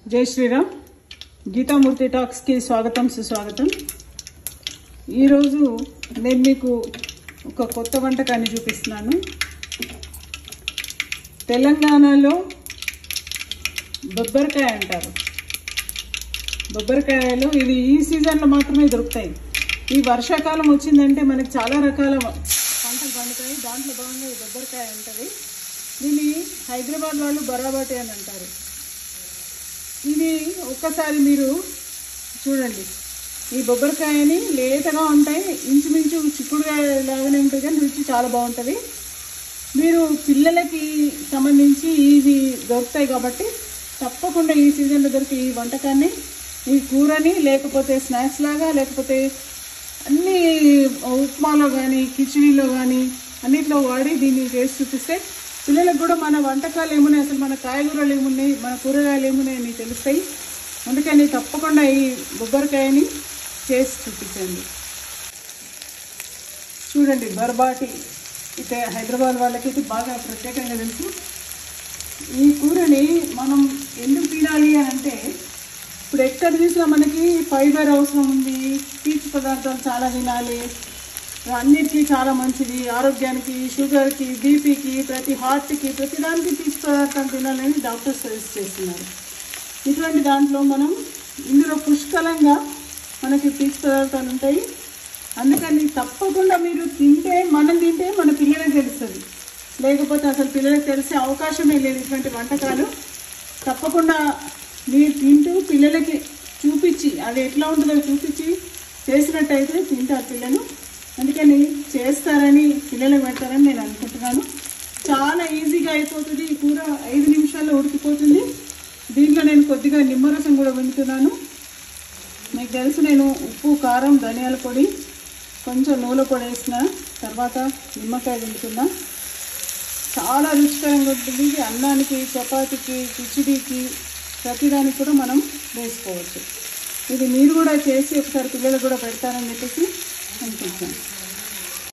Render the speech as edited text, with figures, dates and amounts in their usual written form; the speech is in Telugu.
जय श्रीराम गीतामूर्ति टाक्स की स्वागतम सुस्वागतम। నేను మీకు ఒక కొత్త వంటకాన్ని చూపిస్తున్నాను। తెలంగాణలో బొబ్బర్కాయ అంటారు। బొబ్బర్కాయలు ఇది ఈ సీజన్లో మాత్రమే దొరుకుతాయి। ఈ వర్షాకాలం వచ్చిందంటే మనకి చాలా రకాల పంటలు పండుతాయి। దాంట్లో భాగంగా ఈ బొబ్బర్కాయ ఉంటుంది। దీన్ని హైదరాబాద్ వాళ్ళు బరాబాటి అని అంటారు। ఇది ఒక్కసారి మీరు చూడండి। ఈ బొబ్బర్కాయని లేతగా ఉంటాయి, ఇంచుమించు చిక్కుడుకాయ లాగానే ఉంటుంది, కానీ రుచి చాలా బాగుంటుంది। మీరు పిల్లలకి సంబంధించి ఇవి దొరుకుతాయి కాబట్టి తప్పకుండా ఈ సీజన్లో దొరికి ఈ వంటకాన్ని, ఈ కూరని లేకపోతే స్నాక్స్ లాగా, లేకపోతే అన్ని ఉప్మాలో కానీ కిచిడీలో కానీ అన్నిట్లో వాడి దీన్ని చేసి చూపిస్తే పిల్లలకు కూడా మన వంటకాలు ఏమున్నాయి, అసలు మన కాయగూరలు ఏమున్నాయి, మన కూరగాయలు ఏమున్నాయి అని తెలుస్తాయి। అందుకని తప్పకుండా ఈ బొబ్బర్కాయని చేసి చూపించండి। చూడండి, బర్బాటి అయితే హైదరాబాద్ వాళ్ళకి ఇది బాగా ప్రత్యేకంగా తెలుసు। ఈ కూరని మనం ఎందుకు తినాలి అని అంటే, ఇప్పుడు ఎక్కడ చూసినా మనకి ఫైబర్ అవసరం ఉంది, పీచు పదార్థాలు చాలా తినాలి, అన్నిటికీ చాలా మంచిది, ఆరోగ్యానికి, షుగర్కి, బీపీకి, ప్రతి హార్ట్కి, ప్రతి దానికి పీచు పదార్థాలు తినాలని డాక్టర్స్ సజెస్ట్ చేస్తున్నారు। ఇటువంటి దాంట్లో ఇందులో పుష్కలంగా మనకి పీచు పదార్థాలు ఉంటాయి। అందుకని తప్పకుండా మీరు తింటే, మనం తింటే మన పిల్లలకి తెలుస్తుంది, లేకపోతే అసలు పిల్లలకి తెలిసే అవకాశమే లేదు। ఇటువంటి వంటకాలు తప్పకుండా మీరు తింటూ పిల్లలకి చూపించి, అది ఎట్లా ఉంటుందో చూపించి చేసినట్టయితే తింటారు పిల్లలు। అందుకని చేస్తారని, పిల్లలకు పెడతారని నేను అనుకుంటున్నాను। చాలా ఈజీగా అయిపోతుంది ఈ కూర, 5 నిమిషాల్లో ఉడికిపోతుంది। దీంట్లో నేను కొద్దిగా నిమ్మరసం కూడా వండుతున్నాను। మీకు తెలుసు, నేను ఉప్పు, కారం, ధనియాల పొడి, కొంచెం నూనె పొడి వేసిన తర్వాత నిమ్మకాయ వండుతున్నా। చాలా రుచికరంగా ఉంటుంది। ఇది అన్నానికి, చపాతీకి, కిచిడీకి, ప్రతిదానికి కూడా మనం వేసుకోవచ్చు। ఇది మీరు కూడా చేసి ఒకసారి పిల్లలకు కూడా పెడతారని చెప్పేసి అనుకుంటున్నాను।